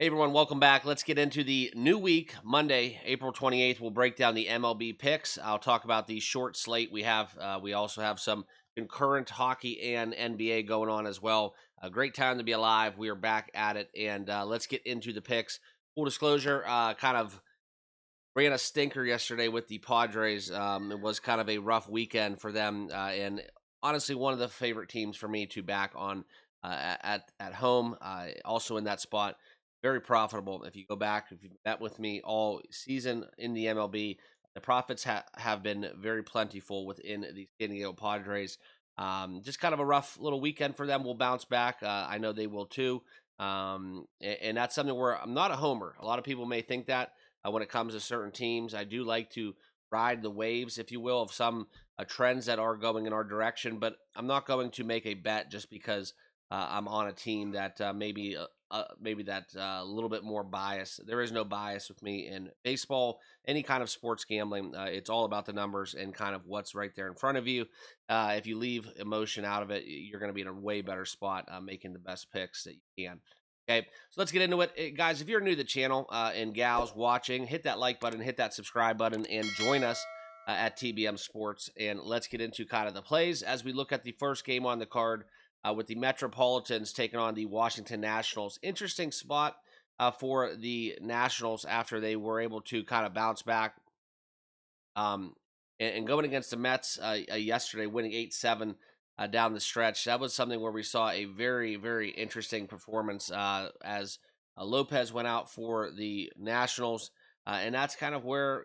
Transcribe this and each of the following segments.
Hey everyone, welcome back. Let's get into the new week, Monday, April 28th. We'll break down the MLB picks. I'll talk about the short slate we have. We also have some concurrent hockey and NBA going on as well. A great time to be alive. We are back at it, and let's get into the picks. Full disclosure, kind of ran a stinker yesterday with the Padres. It was kind of a rough weekend for them, and honestly, one of the favorite teams for me to back on at home. Also in that spot, very profitable. If you go back, if you bet with me all season in the MLB, the profits have been very plentiful within the San Diego Padres. Just kind of a rough little weekend for them. We'll bounce back. I know they will too. And that's something where I'm not a homer. A lot of people may think that when it comes to certain teams. I do like to ride the waves, if you will, of some trends that are going in our direction, but I'm not going to make a bet just because I'm on a team that maybe that's a little bit more bias. There is no bias with me in baseball, any kind of sports gambling. It's all about the numbers and kind of what's right there in front of you. If you leave emotion out of it, you're going to be in a way better spot making the best picks that you can. Okay, so let's get into it. Guys, if you're new to the channel and gals watching, hit that like button, hit that subscribe button, and join us at TBM Sports. And let's get into kind of the plays as we look at the first game on the card with the Metropolitans taking on the Washington Nationals. Interesting spot for the Nationals after they were able to kind of bounce back um, and going against the Mets yesterday, winning 8-7 down the stretch. That was something where we saw a very, very interesting performance as Lopez went out for the Nationals. And that's kind of where,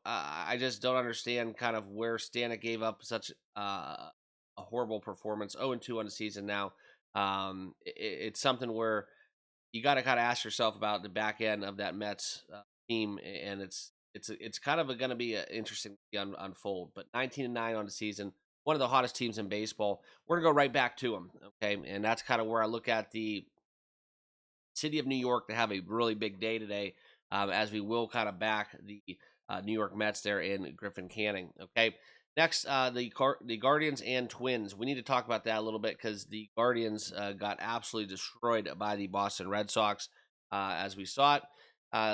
I just don't understand kind of where Stanek gave up such a horrible performance. 0-2 on the season now. It's something where you got to kind of ask yourself about the back end of that Mets team, and it's kind of going to be interesting to unfold. But 19-9 on the season, one of the hottest teams in baseball. We're gonna go right back to them, okay? And that's kind of where I look at the city of New York to have a really big day today, as we will kind of back the New York Mets there in Griffin Canning. Okay, next the Guardians and Twins. We need to talk about that a little bit because the Guardians got absolutely destroyed by the Boston Red Sox, as we saw it.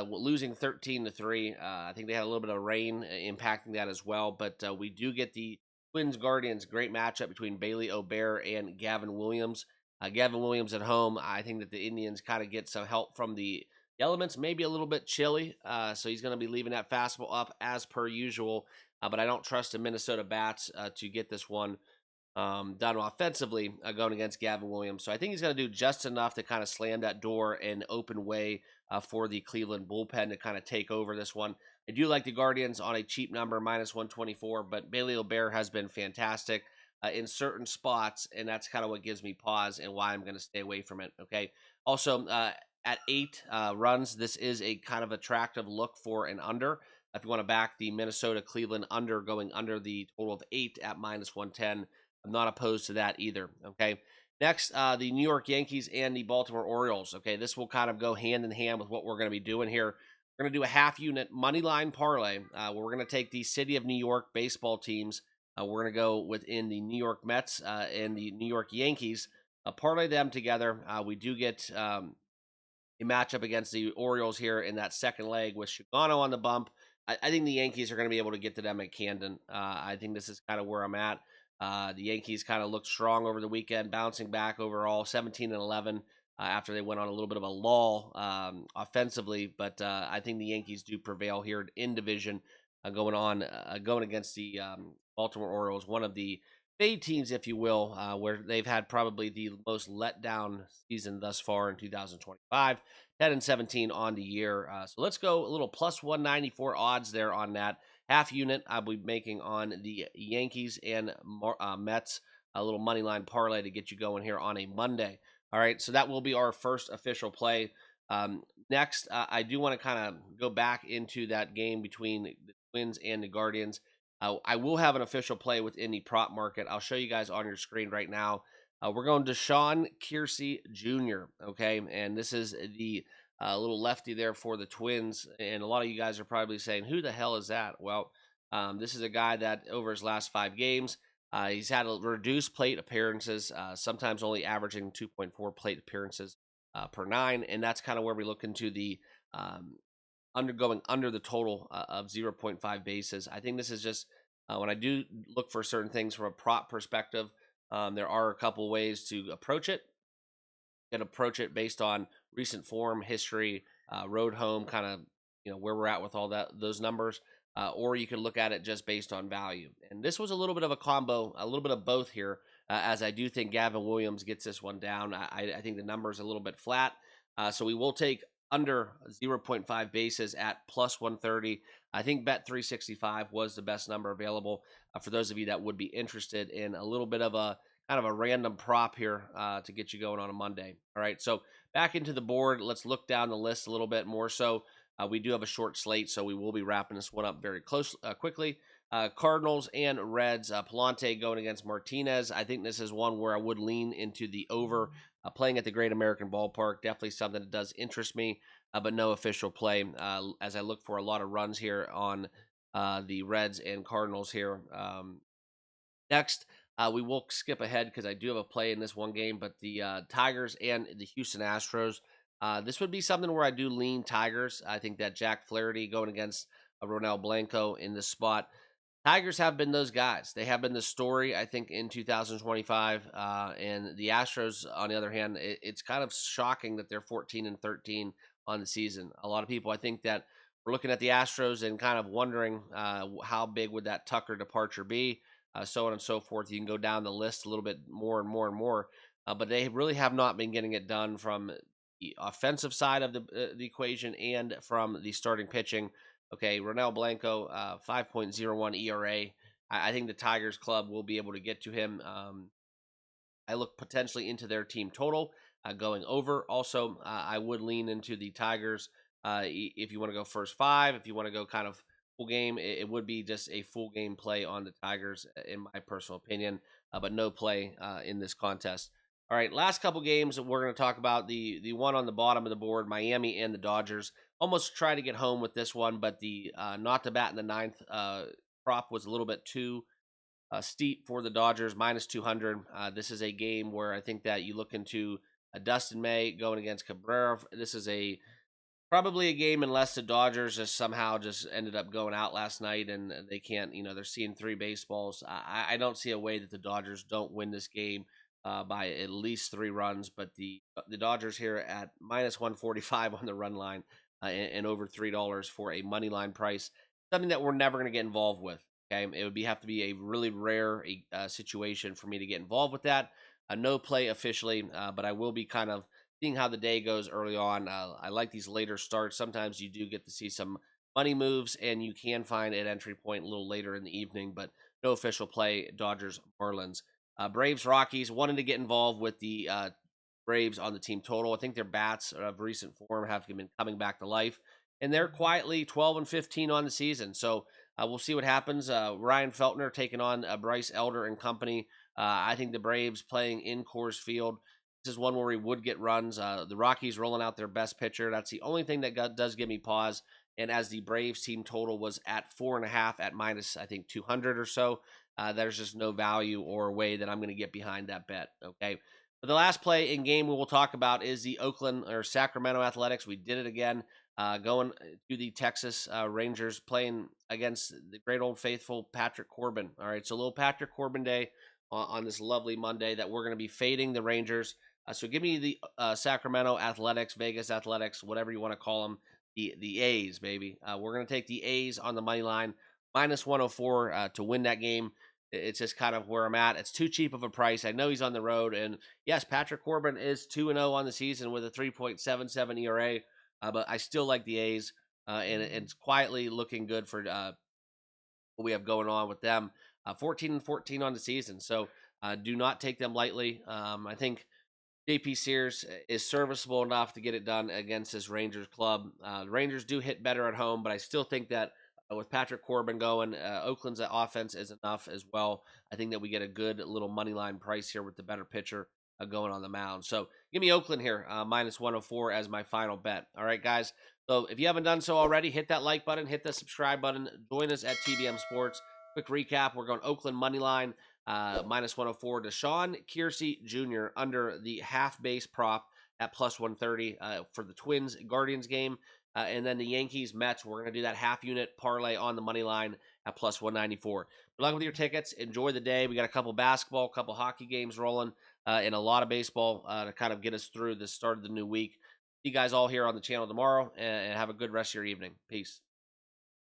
Losing 13-3. I think they had a little bit of rain impacting that as well, but we do get the Twins Guardians. Great matchup between Bailey O'Bear and Gavin Williams. Gavin Williams at home. I think that the Indians kind of get some help from the elements, maybe a little bit chilly. So he's going to be leaving that fastball up as per usual. But I don't trust the Minnesota bats to get this one done offensively going against Gavin Williams. So I think he's going to do just enough to kind of slam that door and open way for the Cleveland bullpen to kind of take over this one. I do like the Guardians on a cheap number, -124, but Bailey O'Bear has been fantastic in certain spots, and that's kind of what gives me pause and why I'm going to stay away from it. Okay. Also, at 8 runs, this is a kind of attractive look for an under. If you want to back the Minnesota Cleveland under, going under the total of 8 at -110, I'm not opposed to that either. Okay. Next, the New York Yankees and the Baltimore Orioles. Okay, this will kind of go hand in hand with what we're going to be doing here. We're going to do a half unit money line parlay where we're going to take the city of New York baseball teams. We're going to go within the New York Mets and the New York Yankees, parlay them together. We do get a matchup against the Orioles here in that second leg with Shigano on the bump. I think the Yankees are going to be able to get to them at Camden. I think this is kind of where I'm at. The Yankees kind of looked strong over the weekend, bouncing back overall, 17-11 after they went on a little bit of a lull offensively. But I think the Yankees do prevail here in division, going against the Baltimore Orioles, one of the fade teams, if you will, where they've had probably the most letdown season thus far in 2025, 10-17 on the year. So let's go a little +194 odds there on that half unit. I'll be making on the Yankees and Mets, a little money line parlay to get you going here on a Monday. All right, so that will be our first official play. Next, I do want to kind of go back into that game between the Twins and the Guardians. I will have an official play within the prop market. I'll show you guys on your screen right now. We're going to Sean Kiersey Jr., okay? And this is the little lefty there for the Twins. And a lot of you guys are probably saying, who the hell is that? Well, this is a guy that over his last 5 games, he's had a reduced plate appearances, sometimes only averaging 2.4 plate appearances per 9, and that's kind of where we look into the undergoing under the total of 0.5 bases. I think this is just when I do look for certain things from a prop perspective, there are a couple ways to approach it. You can approach it based on recent form, history, road home, kind of where we're at with all those numbers, or you can look at it just based on value. And this was a little bit of a combo, a little bit of both here, as I do think Gavin Williams gets this one down. I think the number is a little bit flat, so we will take under 0.5 bases at plus 130. I think bet 365 was the best number available for those of you that would be interested in a little bit of a kind of a random prop here to get you going on a Monday. All right, so back into the board. Let's look down the list a little bit more. So we do have a short slate, so we will be wrapping this one up very quickly. Cardinals and Reds. Palante going against Martinez. I think this is one where I would lean into the over. Playing at the Great American Ballpark, definitely something that does interest me, but no official play as I look for a lot of runs here on the Reds and Cardinals here. Next, we will skip ahead because I do have a play in this one game, but the Tigers and the Houston Astros. This would be something where I do lean Tigers. I think that Jack Flaherty going against Ronel Blanco in this spot. Tigers have been those guys. They have been the story, I think, in 2025. And the Astros, on the other hand, it's kind of shocking that they're 14-13 on the season. A lot of people, I think, that we're looking at the Astros and kind of wondering how big would that Tucker departure be, so on and so forth. You can go down the list a little bit more and more and more. But they really have not been getting it done from the offensive side of the equation and from the starting pitching. Okay, Ronel Blanco, 5.01 ERA. I think the Tigers club will be able to get to him. I look potentially into their team total going over. Also, I would lean into the Tigers if you want to go first 5. If you want to go kind of full game, it would be just a full game play on the Tigers, in my personal opinion, but no play in this contest. All right, last couple games we're going to talk about the one on the bottom of the board, Miami and the Dodgers. Almost try to get home with this one, but the not to bat in the 9th prop was a little bit too steep for the Dodgers, minus 200. This is a game where I think that you look into Dustin May going against Cabrera. This is probably a game unless the Dodgers just somehow just ended up going out last night and they can't, they're seeing 3 baseballs. I don't see a way that the Dodgers don't win this game by at least 3 runs, but the Dodgers here at minus 145 on the run line and over $3 for a money line price, something that we're never going to get involved with. Okay, it would have to be a really rare situation for me to get involved with that. No play officially, but I will be kind of seeing how the day goes early on. I like these later starts. Sometimes you do get to see some money moves, and you can find an entry point a little later in the evening, but no official play. Dodgers, Marlins. Braves, Rockies, wanting to get involved with the Braves on the team total. I think their bats of recent form have been coming back to life, and they're quietly 12-15 on the season. So we'll see what happens. Ryan Feltner taking on Bryce Elder and company. I think the Braves playing in Coors Field. This is one where we would get runs. The Rockies rolling out their best pitcher. That's the only thing that does give me pause. And as the Braves team total was at 4.5 at minus, I think 200 or so, there's just no value or way that I'm going to get behind that bet. Okay. But the last play in game we will talk about is the Oakland or Sacramento Athletics. We did it again, going to the Texas Rangers, playing against the great old faithful Patrick Corbin. All right. So a little Patrick Corbin day on this lovely Monday that we're going to be fading the Rangers. So give me the Sacramento Athletics, Vegas Athletics, whatever you want to call them, the A's, baby. We're going to take the A's on the money line, minus 104 to win that game. It's just kind of where I'm at. It's too cheap of a price. I know he's on the road. And yes, Patrick Corbin is 2-0 on the season with a 3.77 ERA, but I still like the A's, and it's quietly looking good for what we have going on with them. 14-14 on the season. So do not take them lightly. I think JP Sears is serviceable enough to get it done against this Rangers club. The Rangers do hit better at home, but I still think that with Patrick Corbin going, Oakland's offense is enough as well. I think that we get a good little money line price here with the better pitcher going on the mound. So give me Oakland here, minus 104 as my final bet. All right, guys. So if you haven't done so already, hit that like button, hit the subscribe button. Join us at TBM Sports. Quick recap. We're going Oakland money line. Minus 104. Deshaun Kiersey Jr. under the half base prop at plus 130 for the Twins Guardians game. And then the Yankees Mets, we're going to do that half unit parlay on the money line at plus 194. Good luck with your tickets. Enjoy the day. We got a couple basketball, a couple hockey games rolling, and a lot of baseball to kind of get us through the start of the new week. See you guys all here on the channel tomorrow, and have a good rest of your evening. Peace.